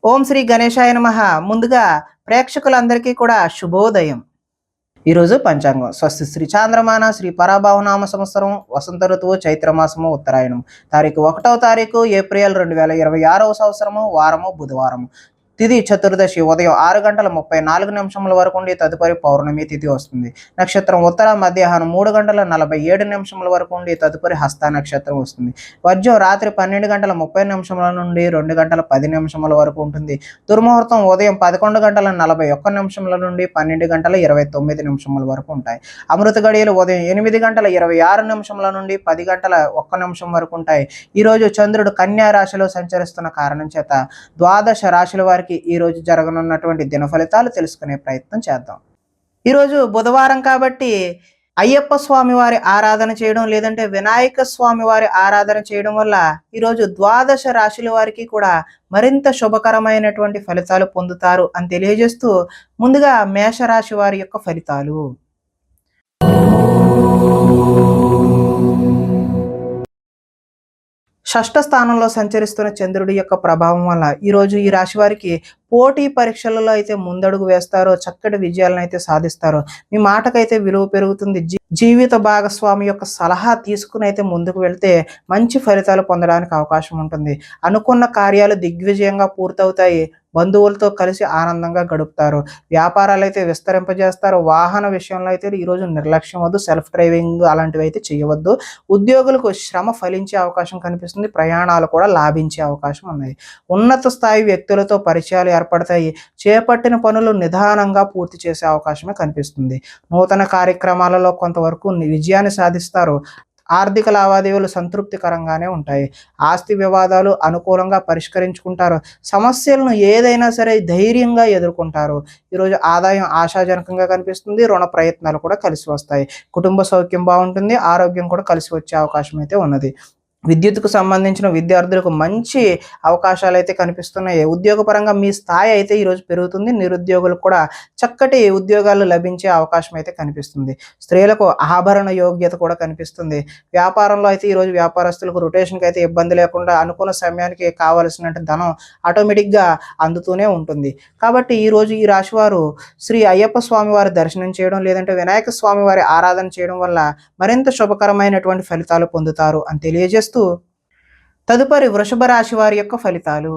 ఓం శ్రీ గణేశాయ నమః. ముందుగా ప్రేక్షకులందరికీ కూడా శుభోదయం. ఈరోజు పంచాంగం స్వస్తి శ్రీ చాంద్రమాన శ్రీ పరాభవనామ సంవత్సరం వసంత ఋతువు చైత్రమాసము ఉత్తరాయణం తారీఖు 1వ తారీఖు ఏప్రిల్ 2026వ సంవత్సరము వారము బుధవారము. తిథి చతుర్దశి ఉదయం 6:34 వరకు ఉండి తదుపరి పౌర్ణమి తిథి వస్తుంది. నక్షత్రం ఉత్తర మధ్యాహ్నం 3:47 వరకు ఉండి తదుపరి హస్త నక్షత్రం వస్తుంది. వర్జం రాత్రి 12:30 నుండి 2:10 వరకు ఉంటుంది. దుర్ముహూర్తం ఉదయం 11:41 నుండి 12:29 వరకు ఉంటాయి. అమృత గడియలు ఉదయం 8:26 నుండి 10:01 వరకు ఉంటాయి. ఈరోజు చంద్రుడు కన్యా రాశిలో సంచరిస్తున్న కారణం చేత ద్వాదశ రాశుల వారికి ఈ రోజు జరగనున్నటువంటి దిన ఫలితాలు తెలుసుకునే ప్రయత్నం చేద్దాం. ఈరోజు బుధవారం కాబట్టి అయ్యప్ప స్వామి వారి ఆరాధన చేయడం లేదంటే వినాయక స్వామి వారి ఆరాధన చేయడం వల్ల ఈరోజు ద్వాదశ రాశుల వారికి కూడా మరింత శుభకరమైనటువంటి ఫలితాలు పొందుతారు అని తెలియజేస్తూ ముందుగా మేషరాశి వారి యొక్క ఫలితాలు. షష్ఠ స్థానంలో సంచరిస్తున్న చంద్రుడి యొక్క ప్రభావం వల్ల ఈరోజు ఈ రాశి వారికి పోటీ పరీక్షలలో అయితే ముందడుగు వేస్తారో, చక్కటి విజయాలను అయితే సాధిస్తారో, మీ మాటకైతే విలువ పెరుగుతుంది. జీవిత భాగస్వామి యొక్క సలహా తీసుకుని అయితే ముందుకు వెళ్తే మంచి ఫలితాలు పొందడానికి అవకాశం ఉంటుంది. అనుకున్న కార్యాలు దిగ్విజయంగా పూర్తవుతాయి. బంధువులతో కలిసి ఆనందంగా గడుపుతారు. వ్యాపారాలు అయితే విస్తరింపజేస్తారు. వాహన విషయంలో అయితే ఈరోజు నిర్లక్ష్యం వద్దు. సెల్ఫ్ డ్రైవింగ్ అలాంటివి అయితే చేయవద్దు. ఉద్యోగులకు శ్రమ ఫలించే అవకాశం కనిపిస్తుంది. ప్రయాణాలు కూడా లాభించే అవకాశం ఉన్నాయి. ఉన్నత స్థాయి వ్యక్తులతో పరిచయాలు ఏర్పడతాయి. చేపట్టిన పనులు నిదానంగా పూర్తి చేసే అవకాశమే కనిపిస్తుంది. నూతన కార్యక్రమాలలో కొంతవరకు విజయాన్ని సాధిస్తారు. ఆర్థిక లావాదేవీలు సంతృప్తికరంగానే ఉంటాయి. ఆస్తి వివాదాలు అనుకూలంగా పరిష్కరించుకుంటారు. సమస్యలను ఏదైనా సరే ధైర్యంగా ఎదుర్కొంటారు. ఈరోజు ఆదాయం ఆశాజనకంగా కనిపిస్తుంది. రుణ ప్రయత్నాలు కూడా కలిసి వస్తాయి. కుటుంబ సౌఖ్యం బాగుంటుంది. ఆరోగ్యం కూడా కలిసి వచ్చే అవకాశం అయితే ఉన్నది. విద్యుత్కు సంబంధించిన విద్యార్థులకు మంచి అవకాశాలు అయితే కనిపిస్తున్నాయి. ఉద్యోగపరంగా మీ స్థాయి అయితే ఈరోజు పెరుగుతుంది. నిరుద్యోగులకు కూడా చక్కటి ఉద్యోగాలు లభించే అవకాశం అయితే కనిపిస్తుంది. స్త్రీలకు ఆభరణ యోగ్యత కూడా కనిపిస్తుంది. వ్యాపారంలో అయితే ఈరోజు వ్యాపారస్తులకు రొటేషన్కి అయితే ఇబ్బంది లేకుండా అనుకున్న సమయానికి కావలసిన ధనం ఆటోమేటిక్గా అందుతూనే ఉంటుంది. కాబట్టి ఈరోజు ఈ రాశివారు శ్రీ అయ్యప్ప స్వామి వారి దర్శనం చేయడం లేదంటే వినాయక స్వామి వారి ఆరాధన చేయడం వల్ల మరింత శుభకరమైనటువంటి ఫలితాలు పొందుతారు అని తెలియజేస్తూ తదుపరి వృషభ రాశి వారి యొక్క ఫలితాలు.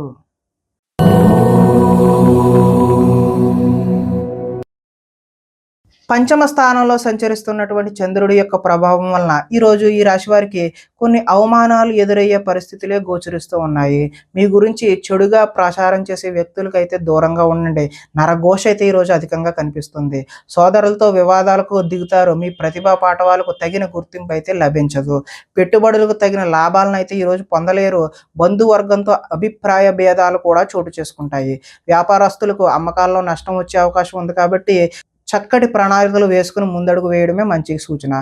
పంచమ స్థానంలో సంచరిస్తున్నటువంటి చంద్రుడి యొక్క ప్రభావం వలన ఈరోజు ఈ రాశి వారికి కొన్ని అవమానాలు ఎదురయ్యే పరిస్థితులే గోచరిస్తూ ఉన్నాయి. మీ గురించి చెడుగా ప్రచారం చేసే వ్యక్తులకైతే దూరంగా ఉండండి. నరఘోష అయితే ఈరోజు అధికంగా కనిపిస్తుంది. సోదరులతో వివాదాలకు దిగుతారు. మీ ప్రతిభా పాఠవాలకు తగిన గుర్తింపు అయితే లభించదు. పెట్టుబడులకు తగిన లాభాలను అయితే ఈరోజు పొందలేరు. బంధువర్గంతో అభిప్రాయ భేదాలు కూడా చోటు చేసుకుంటాయి. వ్యాపారస్తులకు అమ్మకాల్లో నష్టం వచ్చే అవకాశం ఉంది. కాబట్టి చక్కటి ప్రణాళికలు వేసుకుని ముందడుగు వేయడమే మంచి సూచన.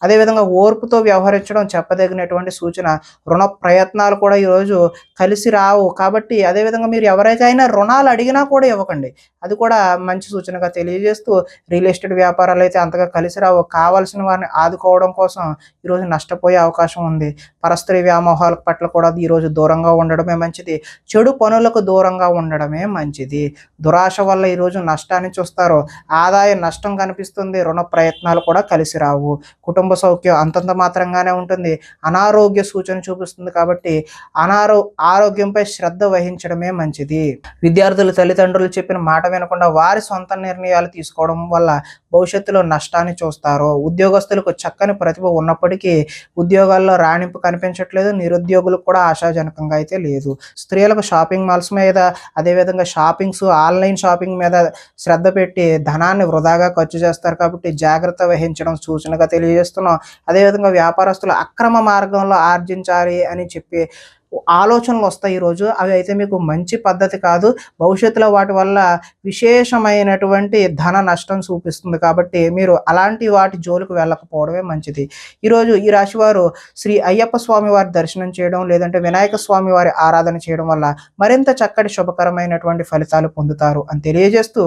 అదేవిధంగా ఓర్పుతో వ్యవహరించడం చెప్పదగినటువంటి సూచన. రుణ ప్రయత్నాలు కూడా ఈరోజు కలిసి రావు. కాబట్టి అదేవిధంగా మీరు ఎవరికైనా రుణాలు అడిగినా కూడా ఇవ్వకండి. అది కూడా మంచి సూచనగా తెలియజేస్తూ రియల్ ఎస్టేట్ వ్యాపారాలు అయితే అంతగా కలిసి రావు. కావాల్సిన వారిని ఆదుకోవడం కోసం ఈరోజు నష్టపోయే అవకాశం ఉంది. పరస్త్రీ వ్యామోహాల పట్ల కూడా ఈరోజు దూరంగా ఉండడమే మంచిది. చెడు పనులకు దూరంగా ఉండడమే మంచిది. దురాశ వల్ల ఈరోజు నష్టాన్ని చూస్తారు. ఆదాయ నష్టం కనిపిస్తుంది. రుణ ప్రయత్నాలు కూడా కలిసి రావు. కుటుంబ సౌఖ్యం అంతంత మాత్రంగానే ఉంటుంది. అనారోగ్య సూచన చూపిస్తుంది. కాబట్టి ఆరోగ్యంపై శ్రద్ధ వహించడమే మంచిది. విద్యార్థులు తల్లిదండ్రులు చెప్పిన మాట వినకుండా వారి సొంత నిర్ణయాలు తీసుకోవడం వల్ల భవిష్యత్తులో నష్టాన్ని చూస్తారు. ఉద్యోగస్తులకు చక్కని ప్రతిభ ఉన్నప్పటికీ ఉద్యోగాల్లో రాణింపు కనిపించట్లేదు. నిరుద్యోగులకు కూడా ఆశాజనకంగా అయితే లేదు. స్త్రీలకు షాపింగ్ మాల్స్ మీద అదేవిధంగా ఆన్లైన్ షాపింగ్ మీద శ్రద్ధ పెట్టి ధనాన్ని వృధాగా ఖర్చు చేస్తారు. కాబట్టి జాగ్రత్త వహించడం సూచనగా తెలియజేస్తున్నాం. అదేవిధంగా వ్యాపారస్తులు అక్రమ మార్గంలో ఆర్జించాలి అని చెప్పి ఆలోచనలు వస్తాయి ఈరోజు. అవి అయితే మీకు మంచి పద్ధతి కాదు. భవిష్యత్తులో వాటి వల్ల విశేషమైనటువంటి ధన నష్టం చూపిస్తుంది. కాబట్టి మీరు అలాంటి వాటి జోలికి వెళ్ళకపోవడమే మంచిది. ఈరోజు ఈ రాశివారు శ్రీ అయ్యప్ప స్వామి వారి దర్శనం చేయడం లేదంటే వినాయక స్వామి వారి ఆరాధన చేయడం వల్ల మరింత చక్కటి శుభకరమైనటువంటి ఫలితాలు పొందుతారు అని తెలియజేస్తూ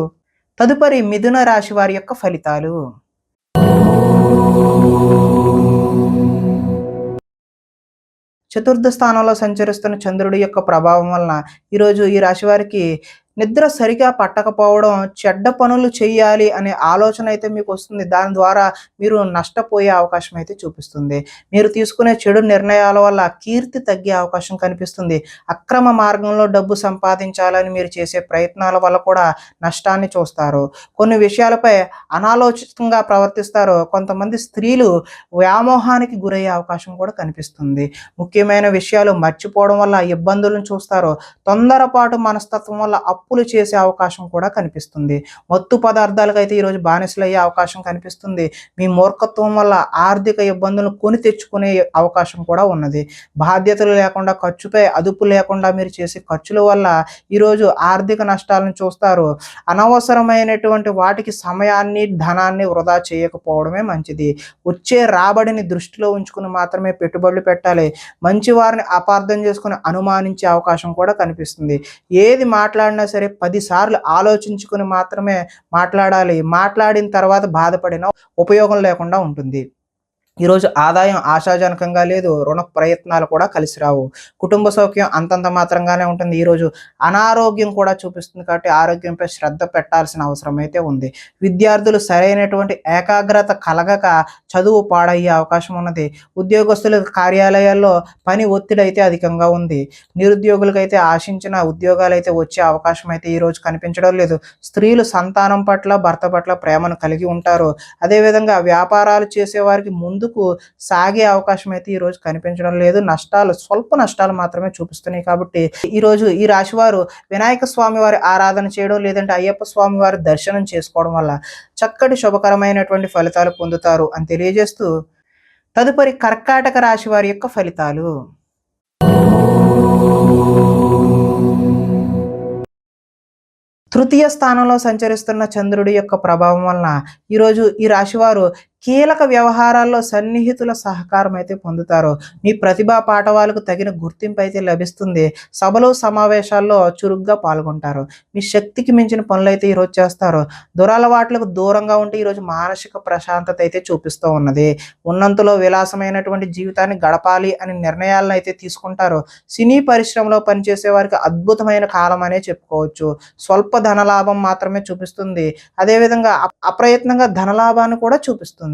తదుపరి మిథున రాశి వారి యొక్క ఫలితాలు. చతుర్థ స్థానంలో సంచరిస్తున్న చంద్రుడి యొక్క ప్రభావం వలన ఈరోజు ఈ రాశి వారికి నిద్ర సరిగా పట్టకపోవడం, చెడ్డ పనులు చేయాలి అనే ఆలోచన అయితే మీకు వస్తుంది. దాని ద్వారా మీరు నష్టపోయే అవకాశం అయితే చూపిస్తుంది. మీరు తీసుకునే చెడు నిర్ణయాల వల్ల కీర్తి తగ్గే అవకాశం కనిపిస్తుంది. అక్రమ మార్గంలో డబ్బు సంపాదించాలని మీరు చేసే ప్రయత్నాల వల్ల కూడా నష్టాన్ని చూస్తారు. కొన్ని విషయాలపై అనాలోచితంగా ప్రవర్తిస్తారు. కొంతమంది స్త్రీలు వ్యామోహానికి గురయ్యే అవకాశం కూడా కనిపిస్తుంది. ముఖ్యమైన విషయాలు మర్చిపోవడం వల్ల ఇబ్బందులను చూస్తారు. తొందరపాటు మనస్తత్వం వల్ల అప్పులు చేసే అవకాశం కూడా కనిపిస్తుంది. మత్తు పదార్థాలకైతే ఈరోజు బానిసలయ్యే అవకాశం కనిపిస్తుంది. మీ మూర్ఖత్వం వల్ల ఆర్థిక ఇబ్బందులను కొని తెచ్చుకునే అవకాశం కూడా ఉన్నది. బాధ్యతలు లేకుండా, ఖర్చుపై అదుపు లేకుండా మీరు చేసే ఖర్చుల వల్ల ఈరోజు ఆర్థిక నష్టాలను చూస్తారు. అనవసరమైనటువంటి వాటికి సమయాన్ని, ధనాన్ని వృధా చేయకపోవడమే మంచిది. వచ్చే రాబడిని దృష్టిలో ఉంచుకుని మాత్రమే పెట్టుబడులు పెట్టాలి. మంచి వారిని అపార్థం చేసుకుని అనుమానించే అవకాశం కూడా కనిపిస్తుంది. ఏది మాట్లాడినా సరే 10 సార్లు ఆలోచించుకుని మాత్రమే మాట్లాడాలి. మాట్లాడిన తర్వాత బాధపడినా ఉపయోగం లేకుండా ఉంటుంది. ఈరోజు ఆదాయం ఆశాజనకంగా లేదు. రుణ ప్రయత్నాలు కూడా కలిసి రావు. కుటుంబ సౌఖ్యం అంతంత మాత్రంగానే ఉంటుంది. ఈరోజు అనారోగ్యం కూడా చూపిస్తుంది కాబట్టి ఆరోగ్యంపై శ్రద్ధ పెట్టాల్సిన అవసరం అయితే ఉంది. విద్యార్థులు సరైనటువంటి ఏకాగ్రత కలగక చదువు పాడయ్యే అవకాశం ఉన్నది. ఉద్యోగస్తుల కార్యాలయాల్లో పని ఒత్తిడి అయితే అధికంగా ఉంది. నిరుద్యోగులకైతే ఆశించిన ఉద్యోగాలు అయితే వచ్చే అవకాశం అయితే ఈరోజు కనిపించడం లేదు. స్త్రీలు సంతానం పట్ల, భర్త పట్ల ప్రేమను కలిగి ఉంటారు. అదేవిధంగా వ్యాపారాలు చేసేవారికి ముందుకు సాగే అవకాశం అయితే ఈరోజు కనిపించడం లేదు. స్వల్ప నష్టాలు మాత్రమే చూపిస్తున్నాయి. కాబట్టి ఈరోజు ఈ రాశి వారు వినాయక స్వామి వారి ఆరాధన చేయడం, లేదంటే అయ్యప్ప స్వామి వారి దర్శనం చేసుకోవడం వల్ల చక్కటి శుభకరమైనటువంటి ఫలితాలు పొందుతారు అని తెలియజేస్తూ, తదుపరి కర్కాటక రాశి వారి యొక్క ఫలితాలు. తృతీయ స్థానంలో సంచరిస్తున్న చంద్రుడి యొక్క ప్రభావం వలన ఈరోజు ఈ రాశివారు కీలక వ్యవహారాల్లో సన్నిహితుల సహకారం అయితే పొందుతారు. మీ ప్రతిభా పాఠవాలకు తగిన గుర్తింపు అయితే లభిస్తుంది. సభలు, సమావేశాల్లో చురుగ్గా పాల్గొంటారు. మీ శక్తికి మించిన పనులు అయితే ఈరోజు చేస్తారు. దురలవాట్లకు దూరంగా ఉంటే ఈరోజు మానసిక ప్రశాంతత అయితే చూపిస్తూ ఉన్నది. ఉన్నంతలో విలాసమైనటువంటి జీవితాన్ని గడపాలి అని నిర్ణయాలను అయితే తీసుకుంటారు. సినీ పరిశ్రమలో పనిచేసే వారికి అద్భుతమైన కాలం అనే చెప్పుకోవచ్చు. స్వల్ప ధనలాభం మాత్రమే చూపిస్తుంది. అదేవిధంగా అప్రయత్నంగా ధనలాభాన్ని కూడా చూపిస్తుంది.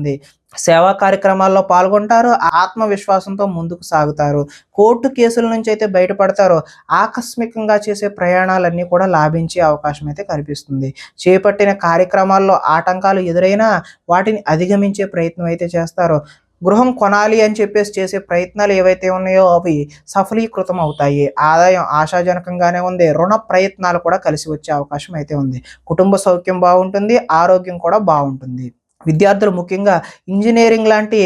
సేవా కార్యక్రమాల్లో పాల్గొంటారు. ఆత్మవిశ్వాసంతో ముందుకు సాగుతారు. కోర్టు కేసుల నుంచి అయితే బయటపడతారు. ఆకస్మికంగా చేసే ప్రయాణాలన్నీ కూడా లాభించే అవకాశం అయితే కనిపిస్తుంది. చేపట్టిన కార్యక్రమాల్లో ఆటంకాలు ఎదురైనా వాటిని అధిగమించే ప్రయత్నం అయితే చేస్తారు. గృహం కొనాలి అని చెప్పేసి చేసే ప్రయత్నాలు ఏవైతే ఉన్నాయో అవి సఫలీకృతం అవుతాయి. ఆదాయం ఆశాజనకంగానే ఉంది. రుణ ప్రయత్నాలు కూడా కలిసి వచ్చే అవకాశం అయితే ఉంది. కుటుంబ సౌఖ్యం బాగుంటుంది. ఆరోగ్యం కూడా బాగుంటుంది. విద్యార్థులు ముఖ్యంగా ఇంజనీరింగ్ లాంటి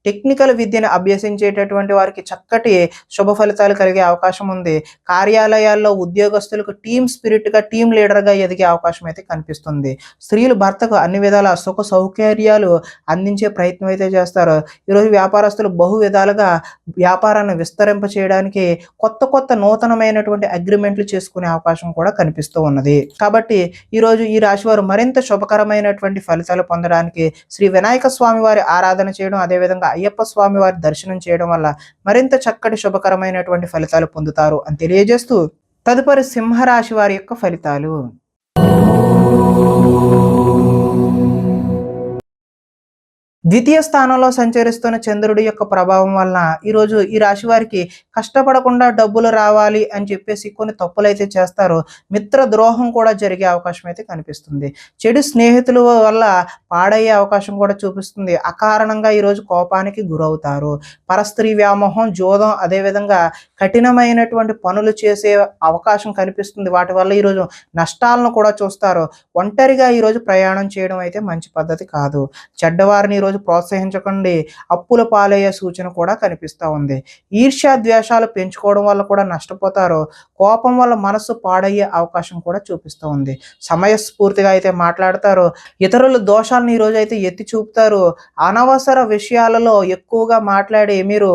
టెక్నికల్ విద్యను అభ్యసించేటటువంటి వారికి చక్కటి శుభ ఫలితాలు కలిగే అవకాశం ఉంది. కార్యాలయాల్లో ఉద్యోగస్తులకు టీమ్ స్పిరిట్గా, టీమ్ లీడర్గా ఎదిగే అవకాశం అయితే కనిపిస్తుంది. స్త్రీలు భర్తకు అన్ని విధాల సుఖ సౌకర్యాలు అందించే ప్రయత్నం అయితే చేస్తారు. ఈరోజు వ్యాపారస్తులు బహు విధాలుగా వ్యాపారాన్ని విస్తరింప చేయడానికి కొత్త నూతనమైనటువంటి అగ్రిమెంట్లు చేసుకునే అవకాశం కూడా కనిపిస్తూ ఉన్నది. కాబట్టి ఈరోజు ఈ రాశి వారు మరింత శుభకరమైనటువంటి ఫలితాలు పొందడానికి శ్రీ వినాయక స్వామి వారి ఆరాధన చేయడం, అదేవిధంగా అయ్యప్ప స్వామి వారి దర్శనం చేయడం వల్ల మరింత చక్కటి శుభకరమైనటువంటి ఫలితాలు పొందుతారు అని తెలియజేస్తూ, తదుపరి సింహరాశి వారి యొక్క ఫలితాలు. ద్వితీయ స్థానంలో సంచరిస్తున్న చంద్రుడి యొక్క ప్రభావం వలన ఈరోజు ఈ రాశి వారికి కష్టపడకుండా డబ్బులు రావాలి అని చెప్పేసి కొన్ని తప్పులు అయితే చేస్తారు. మిత్ర ద్రోహం కూడా జరిగే అవకాశం అయితే కనిపిస్తుంది. చెడు స్నేహితుల వల్ల పాడయ్యే అవకాశం కూడా చూపిస్తుంది. అకారణంగా ఈరోజు కోపానికి గురవుతారు. పరస్త్రీ వ్యామోహం, జోదం, అదేవిధంగా కఠినమైనటువంటి పనులు చేసే అవకాశం కనిపిస్తుంది. వాటి వల్ల ఈరోజు నష్టాలను కూడా చూస్తారు. ఒంటరిగా ఈరోజు ప్రయాణం చేయడం అయితే మంచి పద్ధతి కాదు. చెడ్డవారిని ఈరోజు ప్రోత్సహించకండి. అప్పుల పాలయ్యే సూచన కూడా కనిపిస్తూ ఉంది. ఈర్ష్య ద్వేషాలు పెంచుకోవడం వల్ల కూడా నష్టపోతారు. కోపం వల్ల మనసు పాడయ్యే అవకాశం కూడా చూపిస్తూ ఉంది. సమయస్ఫూర్తిగా అయితే మాట్లాడతారు. ఇతరుల దోషాలను ఈరోజు అయితే ఎత్తి చూపుతారు. అనవసర విషయాలలో ఎక్కువగా మాట్లాడి మీరు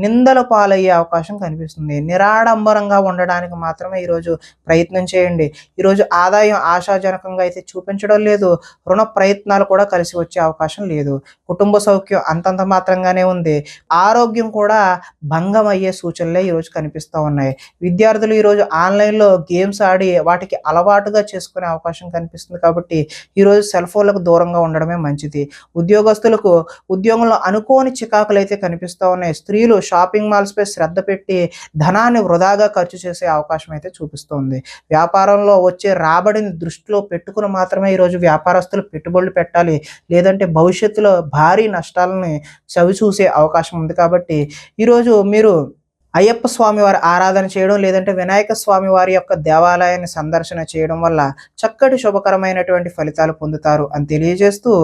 నిందల పాలయ్యే అవకాశం కనిపిస్తుంది. నిరాడంబరంగా ఉండడానికి మాత్రమే ఈరోజు ప్రయత్నం చేయండి. ఈరోజు ఆదాయం ఆశాజనకంగా అయితే చూపించడం లేదు. రుణ ప్రయత్నాలు కూడా కలిసి వచ్చే అవకాశం లేదు. కుటుంబ సౌఖ్యం అంతంత మాత్రంగానే ఉంది. ఆరోగ్యం కూడా భంగం అయ్యే సూచనలే ఈరోజు కనిపిస్తా ఉన్నాయి. విద్యార్థులు ఈరోజు ఆన్‌లైన్‌లో గేమ్స్ ఆడి వాటికి అలవాటుగా చేసుకునే అవకాశం కనిపిస్తుంది కాబట్టి, ఈరోజు సెల్ ఫోన్‌లకు దూరంగా ఉండడమే మంచిది. ఉద్యోగస్తులకు ఉద్యోగంలో అనుకోని చికాకులైతే కనిపిస్తా ఉన్నాయి. స్త్రీలు షాపింగ్ మాల్స్‌పై శ్రద్ధ పెట్టి ధనాన్ని వృధాగా ఖర్చు చేసే అవకాశం అయితే చూపిస్తోంది. వ్యాపారంలో వచ్చే రాబడిని దృష్టిలో పెట్టుకొని మాత్రమే ఈరోజు వ్యాపారస్తులు పెట్టుబడులు పెట్టాలి. లేదంటే భవిష్యత్తులో భారీ నష్టాలని చవిచూసే అవకాశం ఉంది కాబట్టి, ఈరోజు మీరు అయ్యప్ప స్వామి వారి ఆరాధన చేయడం, లేదంటే వినాయక స్వామి వారి యొక్క దేవాలయాన్ని సందర్శన చేయడం వల్ల చక్కటి శుభకరమైనటువంటి ఫలితాలు పొందుతారు అని తెలియజేస్తూ,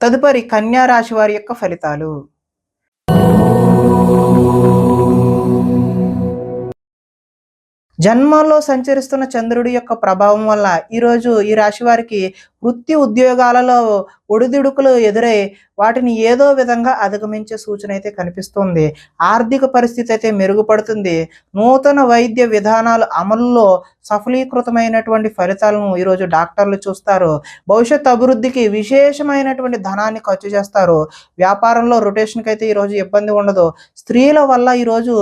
తదుపరి కన్యా రాశి వారి యొక్క ఫలితాలు. జన్మంలో సంచరిస్తున్న చంద్రుడి యొక్క ప్రభావం వల్ల ఈరోజు ఈ రాశి వారికి వృత్తి ఉద్యోగాలలో ఒడిదుడుకులు ఎదురై వాటిని ఏదో విధంగా అధిగమించే సూచన అయితే కనిపిస్తుంది. ఆర్థిక పరిస్థితి అయితే మెరుగుపడుతుంది. నూతన వైద్య విధానాలు అమలులో సఫలీకృతమైనటువంటి ఫలితాలను ఈరోజు డాక్టర్లు చూస్తారు. భవిష్యత్ అభివృద్ధికి విశేషమైనటువంటి ధనాన్ని ఖర్చు చేస్తారు. వ్యాపారంలో రొటేషన్‌కి అయితే ఈరోజు ఇబ్బంది ఉండదు. స్త్రీల వల్ల ఈరోజు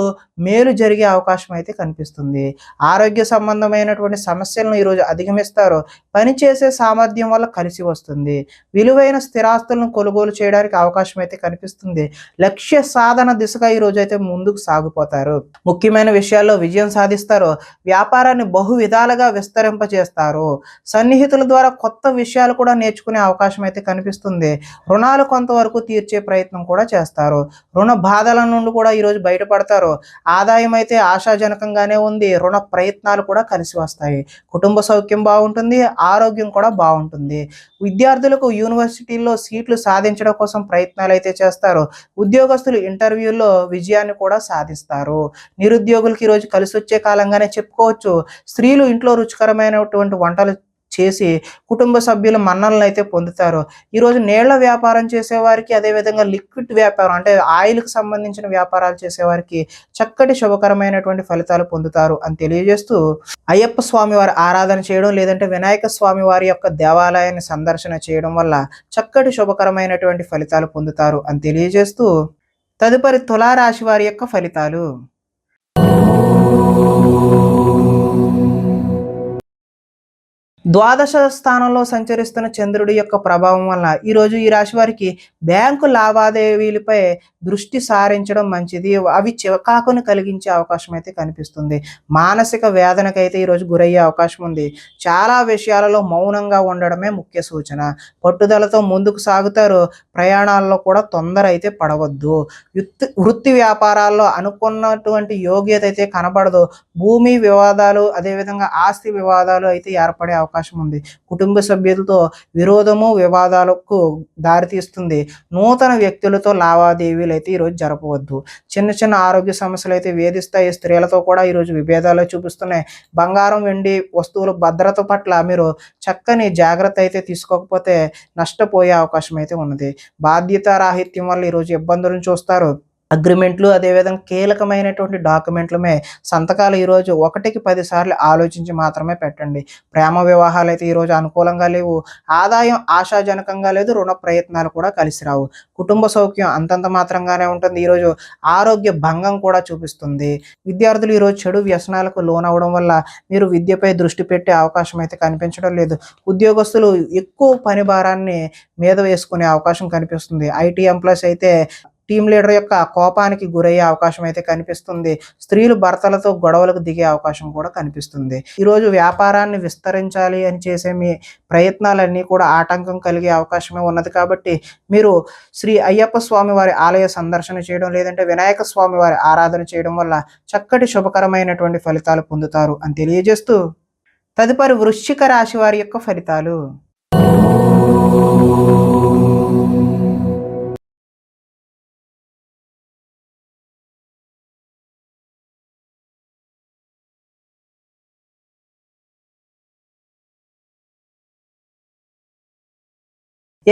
మేలు జరిగే అవకాశం అయితే కనిపిస్తుంది. ఆరోగ్య సంబంధమైనటువంటి సమస్యలను ఈరోజు అధిగమిస్తారు. పనిచేసే సామర్థ్యం వల్ల కలిసి వస్తుంది. విలువైన స్థిరాస్తులను కొనుగోలు చేయడానికి అవకాశం అయితే కనిపిస్తుంది. లక్ష్య సాధన దిశగా ఈరోజు అయితే ముందుకు సాగిపోతారు. ముఖ్యమైన విషయాల్లో విజయం సాధిస్తారు. వ్యాపారాన్ని బహు విధాలుగా విస్తరింపజేస్తారు. సన్నిహితుల ద్వారా కొత్త విషయాలు కూడా నేర్చుకునే అవకాశం అయితే కనిపిస్తుంది. రుణాలు కొంతవరకు తీర్చే ప్రయత్నం కూడా చేస్తారు. రుణ బాధల నుండి కూడా ఈరోజు బయటపడతారు. ఆదాయం అయితే ఆశాజనకంగానే ఉంది. రుణ ప్రయత్నాలు కూడా కలిసి వస్తాయి. కుటుంబ సౌఖ్యం బాగుంటుంది. ఆరోగ్యం కూడా బాగుంటుంది. విద్యార్థులకు యూనివర్సిటీల్లో సీట్లు సాధించడం కోసం ప్రయత్నాలు అయితే చేస్తారు. ఉద్యోగస్తులు ఇంటర్వ్యూల్లో విజయాన్ని కూడా సాధిస్తారు. నిరుద్యోగులకి ఈరోజు కలిసి వచ్చే కాలంగానే చెప్పుకోవచ్చు. స్త్రీలు ఇంట్లో రుచికరమైనటువంటి వంటలు చేసి కుటుంబ సభ్యుల మన్ననలు అయితే పొందుతారు. ఈరోజు నీళ్ల వ్యాపారం చేసేవారికి, అదేవిధంగా లిక్విడ్ వ్యాపారం అంటే ఆయిల్‌కి సంబంధించిన వ్యాపారాలు చేసేవారికి చక్కటి శుభకరమైనటువంటి ఫలితాలు పొందుతారు అని తెలియజేస్తూ, అయ్యప్ప స్వామి వారి ఆరాధన చేయడం, లేదంటే వినాయక స్వామి వారి యొక్క దేవాలయాన్ని సందర్శన చేయడం వల్ల చక్కటి శుభకరమైనటువంటి ఫలితాలు పొందుతారు అని తెలియజేస్తూ, తదుపరి తులా రాశి వారి యొక్క ఫలితాలు. ద్వాదశ స్థానంలో సంచరిస్తున్న చంద్రుడి యొక్క ప్రభావం వల్ల ఈరోజు ఈ రాశి వారికి బ్యాంకు లావాదేవీలపై దృష్టి సారించడం మంచిది. అవి చికాకును కలిగించే అవకాశం అయితే కనిపిస్తుంది. మానసిక వేదనకైతే ఈరోజు గురయ్యే అవకాశం ఉంది. చాలా విషయాలలో మౌనంగా ఉండడమే ముఖ్య సూచన. పట్టుదలతో ముందుకు సాగుతారు. ప్రయాణాల్లో కూడా తొందర అయితే పడవద్దు. వృత్తి వ్యాపారాల్లో అనుకున్నటువంటి యోగ్యత అయితే కనబడదు. భూమి వివాదాలు, అదేవిధంగా ఆస్తి వివాదాలు అయితే ఏర్పడే అవకాశం ఉంది. కుటుంబ సభ్యులతో విరోధము, వివాదాలకు దారితీస్తుంది. నూతన వ్యక్తులతో లావాదేవీలు అయితే ఈరోజు జరపవద్దు. చిన్న చిన్న ఆరోగ్య సమస్యలు అయితే వేధిస్తాయి. స్త్రీలతో కూడా ఈరోజు విభేదాలు చూపిస్తున్నాయి. బంగారం, వెండి వస్తువుల భద్రత పట్ల మీరు చక్కని జాగ్రత్త అయితే తీసుకోకపోతే నష్టపోయే అవకాశం అయితే ఉన్నది. బాధ్యతారాహిత్యం వల్ల ఈరోజు ఇబ్బందులను చూస్తారు. అగ్రిమెంట్లు, అదేవిధంగా కీలకమైనటువంటి డాక్యుమెంట్లమే సంతకాలు ఈరోజు 1కి 10 సార్లు ఆలోచించి మాత్రమే పెట్టండి. ప్రేమ వివాహాలు అయితే ఈరోజు అనుకూలంగా లేవు. ఆదాయం ఆశాజనకంగా లేదు. రుణ ప్రయత్నాలు కూడా కలిసి రావు. కుటుంబ సౌఖ్యం అంతంత మాత్రంగానే ఉంటుంది. ఈరోజు ఆరోగ్య భంగం కూడా చూపిస్తుంది. విద్యార్థులు ఈరోజు చెడు వ్యసనాలకు లోనవ్వడం వల్ల మీరు విద్యపై దృష్టి పెట్టే అవకాశం అయితే కనిపించడం లేదు. ఉద్యోగస్తులు ఎక్కువ పని భారాన్ని మీద వేసుకునే అవకాశం కనిపిస్తుంది. ఐటీ ఎంప్లాయీస్ అయితే టీమ్ లీడర్ యొక్క కోపానికి గురయ్యే అవకాశం అయితే కనిపిస్తుంది. స్త్రీలు భర్తలతో గొడవలకు దిగే అవకాశం కూడా కనిపిస్తుంది. ఈరోజు వ్యాపారాన్ని విస్తరించాలి అని చేసే మీ ప్రయత్నాలన్నీ కూడా ఆటంకం కలిగే అవకాశమే ఉన్నది కాబట్టి, మీరు శ్రీ అయ్యప్ప స్వామి వారి ఆలయ సందర్శన చేయడం, లేదంటే వినాయక స్వామి వారి ఆరాధన చేయడం వల్ల చక్కటి శుభకరమైనటువంటి ఫలితాలు పొందుతారు అని తెలియజేస్తూ, తదుపరి వృశ్చిక రాశి వారి యొక్క ఫలితాలు.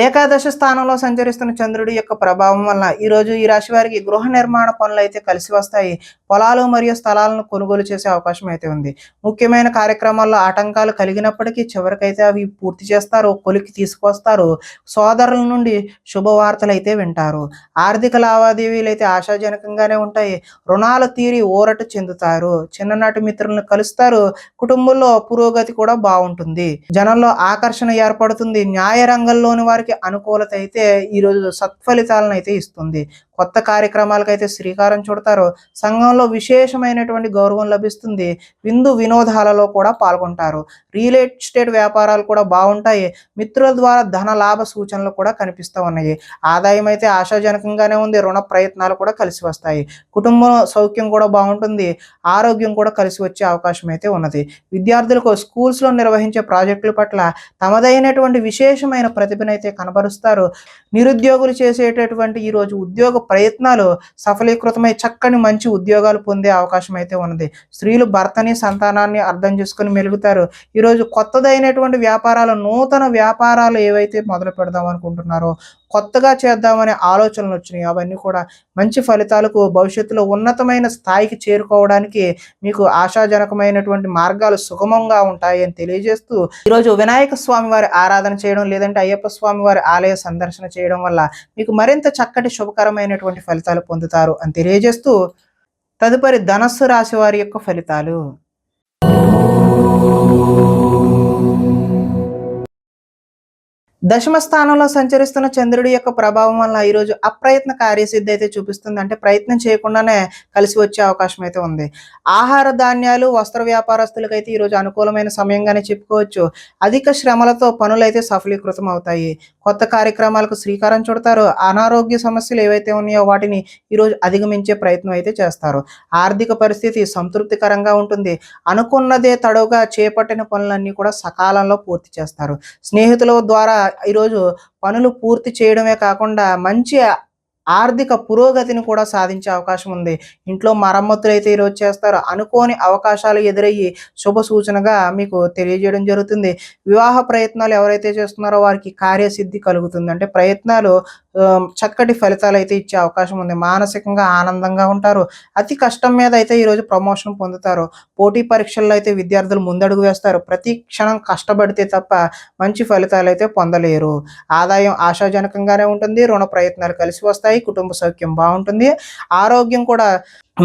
ఏకాదశ స్థానంలో సంచరిస్తున్న చంద్రుడి యొక్క ప్రభావం వల్ల ఈరోజు ఈ రాశి వారికి గృహ నిర్మాణ పనులు అయితే కలిసి వస్తాయి. పొలాలు మరియు స్థలాలను కొనుగోలు చేసే అవకాశం అయితే ఉంది. ముఖ్యమైన కార్యక్రమాల్లో ఆటంకాలు కలిగినప్పటికీ చివరికైతే అవి పూర్తి చేస్తారు, కొలికి తీసుకొస్తారు. సోదరుల నుండి శుభవార్తలు అయితే వింటారు. ఆర్థిక లావాదేవీలు అయితే ఆశాజనకంగానే ఉంటాయి. రుణాలు తీరి ఊరట చెందుతారు. చిన్ననాటి మిత్రులను కలుస్తారు. కుటుంబంలో పురోగతి కూడా బాగుంటుంది. జనంలో ఆకర్షణ ఏర్పడుతుంది. న్యాయ రంగంలోని వారికి అనుకూలత అయితే ఈరోజు సత్ఫలితాలను అయితే ఇస్తుంది. కొత్త కార్యక్రమాలకైతే శ్రీకారం చుడతారు. సంఘంలో విశేషమైనటువంటి గౌరవం లభిస్తుంది. విందు వినోదాలలో కూడా పాల్గొంటారు. రియల్ ఎస్టేట్ వ్యాపారాలు కూడా బాగుంటాయి. మిత్రుల ద్వారా ధన లాభ సూచనలు కూడా కనిపిస్తూ ఉన్నాయి. ఆదాయం అయితే ఆశాజనకంగానే ఉంది. రుణ ప్రయత్నాలు కూడా కలిసి వస్తాయి. కుటుంబం సౌఖ్యం కూడా బాగుంటుంది. ఆరోగ్యం కూడా కలిసి వచ్చే అవకాశం అయితే ఉన్నది. విద్యార్థులకు స్కూల్స్లో నిర్వహించే ప్రాజెక్టుల పట్ల తమదైనటువంటి విశేషమైన ప్రతిభనైతే కనబరుస్తారు. నిరుద్యోగులు చేసేటటువంటి ఈరోజు ఉద్యోగ ప్రయత్నాలు సఫలీకృతమై చక్కని మంచి ఉద్యోగాలు పొందే అవకాశం అయితే ఉన్నది. స్త్రీలు భర్తని సంతానాన్ని అర్థం చేసుకుని మెలుగుతారు. ఈరోజు కొత్తదైనటువంటి వ్యాపారాలు, నూతన వ్యాపారాలు ఏవైతే మొదలు పెడదాం అనుకుంటున్నారో, కొత్తగా చేద్దామనే ఆలోచనలు వచ్చినాయి, అవన్నీ కూడా మంచి ఫలితాలకు, భవిష్యత్తులో ఉన్నతమైన స్థాయికి చేరుకోవడానికి మీకు ఆశాజనకమైనటువంటి మార్గాలు సుగమంగా ఉంటాయి అని తెలియజేస్తూ, ఈరోజు వినాయక స్వామి వారి ఆరాధన చేయడం లేదంటే అయ్యప్ప స్వామి వారి ఆలయ సందర్శన చేయడం వల్ల మీకు మరింత చక్కటి శుభకరమైనటువంటి ఫలితాలు పొందుతారు అని తెలియజేస్తూ, తదుపరి ధనస్సు రాశి వారి యొక్క ఫలితాలు. దశమ స్థానంలో సంచరిస్తున్న చంద్రుడి యొక్క ప్రభావం వల్ల ఈరోజు అప్రయత్న కార్యసిద్ధి అయితే చూపిస్తుంది. అంటే ప్రయత్నం చేయకుండానే కలిసి వచ్చే అవకాశం అయితే ఉంది. ఆహార ధాన్యాలు, వస్త్ర వ్యాపారస్తులకైతే ఈరోజు అనుకూలమైన సమయంగానే చెప్పుకోవచ్చు. అధిక శ్రమలతో పనులు అయితే సఫలీకృతం అవుతాయి. కొత్త కార్యక్రమాలకు శ్రీకారం చుడతారు. అనారోగ్య సమస్యలు ఏవైతే ఉన్నాయో వాటిని ఈరోజు అధిగమించే ప్రయత్నం అయితే చేస్తారు. ఆర్థిక పరిస్థితి సంతృప్తికరంగా ఉంటుంది. అనుకున్నదే తడవుగా చేపట్టిన పనులన్నీ కూడా సకాలంలో పూర్తి చేస్తారు. స్నేహితుల ద్వారా ఈరోజు పనులు పూర్తి చేయడమే కాకుండా మంచి ఆర్థిక పురోగతిని కూడా సాధించే అవకాశం ఉంది. ఇంట్లో మరమ్మతులు అయితే ఈరోజు చేస్తారు. అనుకోని అవకాశాలు ఎదురయ్యి శుభ సూచనగా మీకు తెలియజేయడం జరుగుతుంది. వివాహ ప్రయత్నాలు ఎవరైతే చేస్తున్నారో వారికి కార్యసిద్ధి కలుగుతుంది. అంటే ప్రయత్నాలు చక్కటి ఫలితాలు అయితే ఇచ్చే అవకాశం ఉంది. మానసికంగా ఆనందంగా ఉంటారు. అతి కష్టం మీద అయితే ఈరోజు ప్రమోషన్ పొందుతారు. పోటీ పరీక్షల్లో అయితే విద్యార్థులు ముందడుగు వేస్తారు. ప్రతి క్షణం కష్టపడితే తప్ప మంచి ఫలితాలు అయితే పొందలేరు. ఆదాయం ఆశాజనకంగానే ఉంటుంది. రుణ ప్రయత్నాలు కలిసి వస్తాయి. కుటుంబ సౌఖ్యం బాగుంటుంది. ఆరోగ్యం కూడా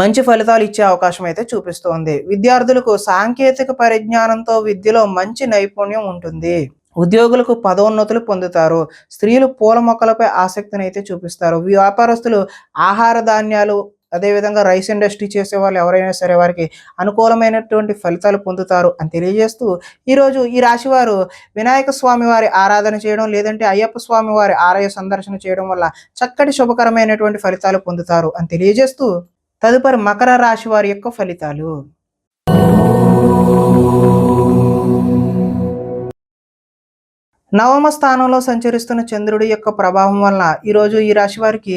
మంచి ఫలితాలు ఇచ్చే అవకాశం అయితే చూపిస్తోంది. విద్యార్థులకు సాంకేతిక పరిజ్ఞానంతో విద్యలో మంచి నైపుణ్యం ఉంటుంది. ఉద్యోగులకు పదోన్నతులు పొందుతారు. స్త్రీలు పూల మొక్కలపై ఆసక్తిని అయితే చూపిస్తారు. వ్యాపారస్తులు ఆహార ధాన్యాలు, అదేవిధంగా రైస్ ఇండస్ట్రీ చేసే వాళ్ళు ఎవరైనా సరే వారికి అనుకూలమైనటువంటి ఫలితాలు పొందుతారు అని తెలియజేస్తూ, ఈరోజు ఈ రాశి వారు వినాయక స్వామి వారి ఆరాధన చేయడం లేదంటే అయ్యప్ప స్వామి వారి ఆలయ సందర్శన చేయడం వల్ల చక్కటి శుభకరమైనటువంటి ఫలితాలు పొందుతారు అని తెలియజేస్తూ, తదుపరి మకర రాశి వారి యొక్క ఫలితాలు. నవమ స్థానంలో సంచరిస్తున్న చంద్రుడి యొక్క ప్రభావం వల్ల ఈరోజు ఈ రాశి వారికి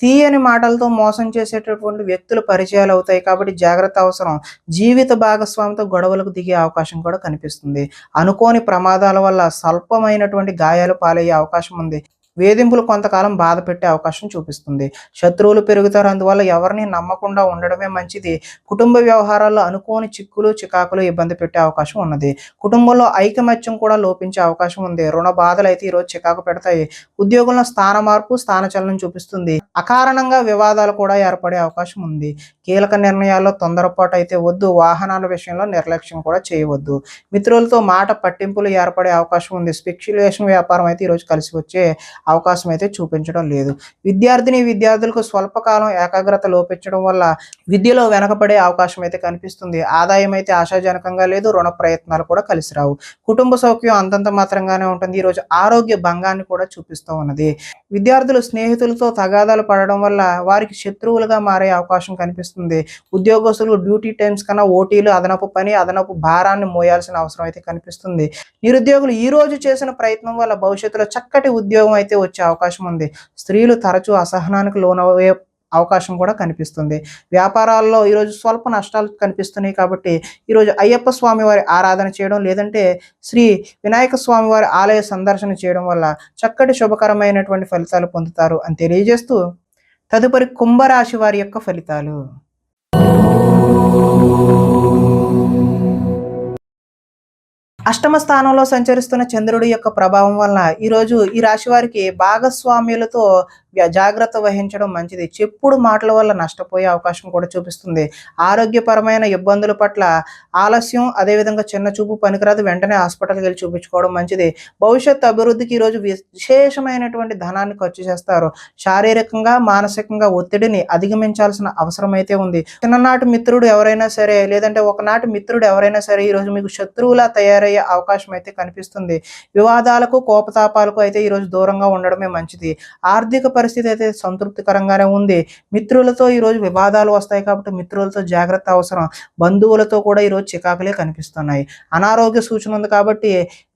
తీయని మాటలతో మోసం చేసేటటువంటి వ్యక్తుల పరిచయాలు అవుతాయి. కాబట్టి జాగ్రత్త అవసరం. జీవిత భాగస్వామితో గొడవలకు దిగే అవకాశం కూడా కనిపిస్తుంది. అనుకోని ప్రమాదాల వల్ల స్వల్పమైనటువంటి గాయాలు పాలయ్యే అవకాశం ఉంది. వేధింపులు కొంతకాలం బాధ పెట్టే అవకాశం చూపిస్తుంది. శత్రువులు పెరుగుతారు. అందువల్ల ఎవరిని నమ్మకుండా ఉండడమే మంచిది. కుటుంబ వ్యవహారాల్లో అనుకోని చిక్కులు, చికాకులు ఇబ్బంది పెట్టే అవకాశం ఉన్నది. కుటుంబంలో ఐకమత్యం కూడా లోపించే అవకాశం ఉంది. రుణ బాధలు అయితే ఈరోజు చికాకు పెడతాయి. ఉద్యోగంలో స్థాన మార్పు, స్థానచలనం చూపిస్తుంది. అకారణంగా వివాదాలు కూడా ఏర్పడే అవకాశం ఉంది. కీలక నిర్ణయాల్లో తొందరపాటు అయితే వద్దు. వాహనాల విషయంలో నిర్లక్ష్యం కూడా చేయవద్దు. మిత్రులతో మాట పట్టింపులు ఏర్పడే అవకాశం ఉంది. స్పెక్యులేషన్ వ్యాపారం అయితే ఈరోజు కలిసి వచ్చే అవకాశం అయితే చూపించడం లేదు. విద్యార్థులకు స్వల్పకాలం ఏకాగ్రత లోపించడం వల్ల విద్యలో వెనకబడే అవకాశం అయితే కనిపిస్తుంది. ఆదాయం అయితే ఆశాజనకంగా లేదు. రుణ ప్రయత్నాలు కూడా కలిసి రావు. కుటుంబ సౌఖ్యం అంతంత మాత్రంగానే ఉంటుంది. ఈరోజు ఆరోగ్య భంగాన్ని కూడా చూపిస్తూ ఉన్నది. విద్యార్థులు స్నేహితులతో తగాదాలు పడడం వల్ల వారికి శత్రువులుగా మారే అవకాశం కనిపిస్తుంది. ఉద్యోగస్తులు డ్యూటీ టైమ్స్ కన్నా ఓటీలు, అదనపు పని, అదనపు భారాన్ని మోయాల్సిన అవసరం అయితే కనిపిస్తుంది. నిరుద్యోగులు ఈ రోజు చేసిన ప్రయత్నం వల్ల భవిష్యత్తులో చక్కటి ఉద్యోగం అయితే వచ్చే అవకాశం ఉంది. స్త్రీలు తరచూ అసహనానికి లోనయ్యే అవకాశం కూడా కనిపిస్తుంది. వ్యాపారాల్లో ఈరోజు స్వల్ప నష్టాలు కనిపిస్తున్నాయి కాబట్టి ఈరోజు అయ్యప్ప స్వామి వారి ఆరాధన చేయడం, లేదంటే శ్రీ వినాయక స్వామి వారి ఆలయ సందర్శన చేయడం వల్ల చక్కటి శుభకరమైనటువంటి ఫలితాలు పొందుతారు అని తెలియజేస్తూ, తదుపరి కుంభరాశి వారి యొక్క ఫలితాలు. అష్టమ స్థానంలో సంచరిస్తున్న చంద్రుడి యొక్క ప్రభావం వలన ఈరోజు ఈ రాశి వారికి భాగస్వామ్యులతో జాగ్రత్త వహించడం మంచిది. చెప్పుడు మాటల వల్ల నష్టపోయే అవకాశం కూడా చూపిస్తుంది. ఆరోగ్యపరమైన ఇబ్బందుల పట్ల ఆలస్యం, అదేవిధంగా చిన్న చూపు పనికిరాదు, వెంటనే హాస్పిటల్కి వెళ్ళి చూపించుకోవడం మంచిది. భవిష్యత్ అభివృద్ధికి ఈరోజు విశేషమైనటువంటి ధనాన్ని ఖర్చు చేస్తారు. శారీరకంగా మానసికంగా ఒత్తిడిని అధిగమించాల్సిన అవసరం అయితే ఉంది. చిన్ననాటి మిత్రుడు ఎవరైనా సరే, లేదంటే ఒకనాటి మిత్రుడు ఎవరైనా సరే ఈరోజు మీకు శత్రువులా తయారయ్యే అవకాశం అయితే కనిపిస్తుంది. వివాదాలకు కోపతాపాలకు అయితే ఈరోజు దూరంగా ఉండడమే మంచిది. ఆర్థిక పరిస్థితి అయితే సంతృప్తికరంగానే ఉంది. మిత్రులతో ఈరోజు వివాదాలు వస్తాయి కాబట్టి మిత్రులతో జాగ్రత్త అవసరం. బంధువులతో కూడా ఈరోజు చికాకులే కనిపిస్తున్నాయి. అనారోగ్య సూచన ఉంది కాబట్టి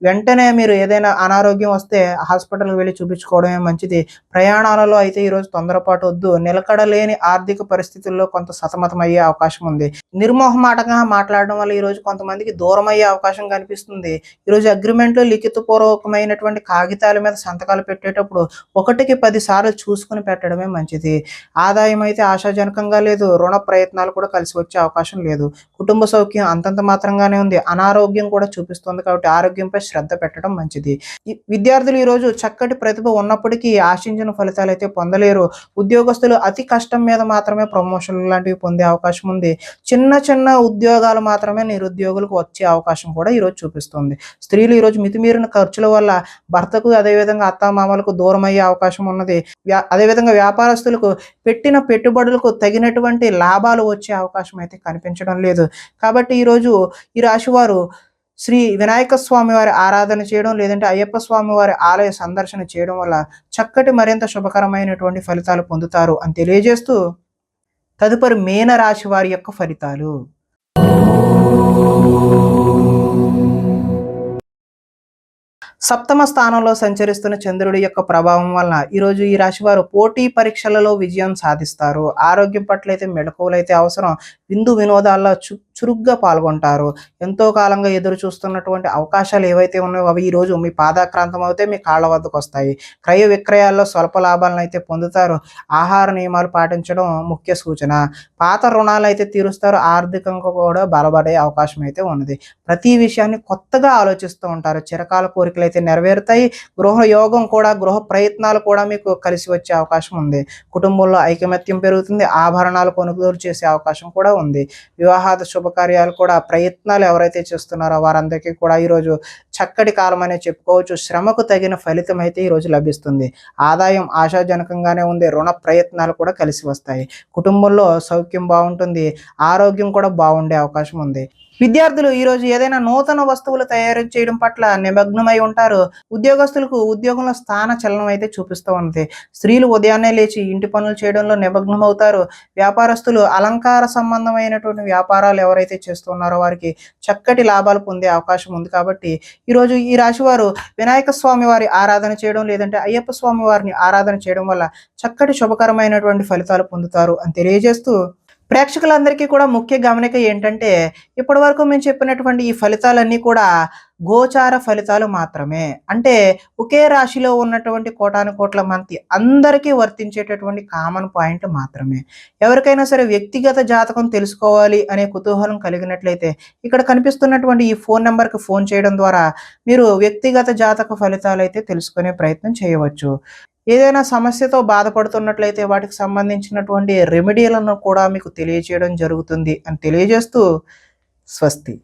వెంటనే మీరు ఏదైనా అనారోగ్యం వస్తే హాస్పిటల్కి వెళ్ళి చూపించుకోవడమే మంచిది. ప్రయాణాలలో అయితే ఈరోజు తొందరపాటు వద్దు. నిలకడలేని ఆర్థిక పరిస్థితుల్లో కొంత సతమతం అయ్యే అవకాశం ఉంది. నిర్మోహమాటంగా మాట్లాడడం వల్ల ఈరోజు కొంతమందికి దూరం అయ్యే అవకాశం కనిపిస్తుంది. ఈరోజు అగ్రిమెంట్లు లిఖితపూర్వకమైనటువంటి కాగితాల మీద సంతకాలు పెట్టేటప్పుడు 1కి 10 సార్లు చూసుకుని పెట్టడమే మంచిది. ఆదాయం అయితే ఆశాజనకంగా లేదు. రుణ ప్రయత్నాలు కూడా కలిసి వచ్చే అవకాశం లేదు. కుటుంబ సౌఖ్యం అంతంత మాత్రంగానే ఉంది. అనారోగ్యం కూడా చూపిస్తుంది కాబట్టి ఆరోగ్యంపై శ్రద్ధ పెట్టడం మంచిది. విద్యార్థులు ఈరోజు చక్కటి ప్రతిభ ఉన్నప్పటికీ ఆశించిన ఫలితాలు అయితే పొందలేరు. ఉద్యోగస్తులు అతి కష్టం మీద మాత్రమే ప్రమోషన్లు లాంటివి పొందే అవకాశం ఉంది. చిన్న చిన్న ఉద్యోగాలు మాత్రమే నిరుద్యోగులకు వచ్చే అవకాశం కూడా ఈరోజు చూపిస్తుంది. స్త్రీలు ఈరోజు మితిమీరిన ఖర్చుల వల్ల భర్తకు, అదేవిధంగా అత్తామామలకు దూరం అయ్యే అవకాశం ఉన్నది. అదేవిధంగా వ్యాపారస్తులకు పెట్టిన పెట్టుబడులకు తగినటువంటి లాభాలు వచ్చే అవకాశం అయితే కనిపించడం లేదు. కాబట్టి ఈరోజు ఈ రాశి వారు శ్రీ వినాయక స్వామి వారి ఆరాధన చేయడం, లేదంటే అయ్యప్ప స్వామి వారి ఆలయ సందర్శన చేయడం వల్ల చక్కటి మరింత శుభకరమైనటువంటి ఫలితాలు పొందుతారు అని తెలియజేస్తూ, తదుపరి మీన రాశి వారి యొక్క ఫలితాలు. సప్తమ స్థానంలో సంచరిస్తున్న చంద్రుడి యొక్క ప్రభావం వలన ఈరోజు ఈ రాశి వారు పోటీ పరీక్షలలో విజయం సాధిస్తారు. ఆరోగ్యం పట్ల అయితే మెళకువలైతే అవసరం. విందు వినోదాల్లో చురుగ్గా పాల్గొంటారు. ఎంతో కాలంగా ఎదురు చూస్తున్నటువంటి అవకాశాలు ఏవైతే ఉన్నాయో అవి ఈరోజు మీ పాదాక్రాంతం అయితే మీ కాళ్ళ వద్దకు వస్తాయి. క్రయ విక్రయాల్లో స్వల్ప లాభాలను అయితే పొందుతారు. ఆహార నియమాలు పాటించడం ముఖ్య సూచన. పాత రుణాలు అయితే తీరుస్తారు. ఆర్థికంగా కూడా బలపడే అవకాశం అయితే ఉన్నది. ప్రతి విషయాన్ని కొత్తగా ఆలోచిస్తూ ఉంటారు. చిరకాల కోరికలు అయితే నెరవేరుతాయి. గృహ యోగం కూడా, గృహ ప్రయత్నాలు కూడా మీకు కలిసి వచ్చే అవకాశం ఉంది. కుటుంబంలో ఐకమత్యం పెరుగుతుంది. ఆభరణాలు కొనుగోలు చేసే అవకాశం కూడా ఉంది. వివాహాద శుభకార్యాలు కూడా ప్రయత్నాలు ఎవరైతే చేస్తున్నారో వారందరికీ కూడా ఈరోజు చక్కటి కాలం అనే చెప్పుకోవచ్చు. శ్రమకు తగిన ఫలితం అయితే ఈరోజు లభిస్తుంది. ఆదాయం ఆశాజనకంగానే ఉంది. రుణ ప్రయత్నాలు కూడా కలిసి వస్తాయి. కుటుంబంలో సౌఖ్యం బాగుంటుంది. ఆరోగ్యం కూడా బాగుండే అవకాశం ఉంది. విద్యార్థులు ఈరోజు ఏదైనా నూతన వస్తువులు తయారు చేయడం పట్ల నిమగ్నమై ఉంటారు. ఉద్యోగస్తులకు ఉద్యోగంలో స్థాన చలనం అయితే చూపిస్తూ ఉంది. స్త్రీలు ఉదయాన్నే లేచి ఇంటి పనులు చేయడంలో నిమగ్నం అవుతారు. వ్యాపారస్తులు అలంకార సంబంధమైనటువంటి వ్యాపారాలు ఎవరైతే చేస్తున్నారో వారికి చక్కటి లాభాలు పొందే అవకాశం ఉంది. కాబట్టి ఈరోజు ఈ రాశి వారు వినాయక స్వామి వారి ఆరాధన చేయడం, లేదంటే అయ్యప్ప స్వామి వారిని ఆరాధన చేయడం వల్ల చక్కటి శుభకరమైనటువంటి ఫలితాలు పొందుతారు అని తెలియజేస్తూ, ప్రేక్షకులందరికీ కూడా ముఖ్య గమనిక ఏంటంటే, ఇప్పటి వరకు మేము చెప్పినటువంటి ఈ ఫలితాలన్నీ కూడా గోచార ఫలితాలు మాత్రమే. అంటే ఒకే రాశిలో ఉన్నటువంటి కోటాను కోట్ల మంది అందరికీ వర్తించేటటువంటి కామన్ పాయింట్ మాత్రమే. ఎవరికైనా సరే వ్యక్తిగత జాతకం తెలుసుకోవాలి అనే కుతూహలం కలిగినట్లయితే ఇక్కడ కనిపిస్తున్నటువంటి ఈ ఫోన్ నెంబర్కి ఫోన్ చేయడం ద్వారా మీరు వ్యక్తిగత జాతక ఫలితాలు అయితే తెలుసుకునే ప్రయత్నం చేయవచ్చు. ఏదైనా సమస్యతో బాధపడుతున్నట్లయితే వాటికి సంబంధించినటువంటి రెమెడీలను కూడా మీకు తెలియజేయడం జరుగుతుంది అని తెలియజేస్తూ, స్వస్తి.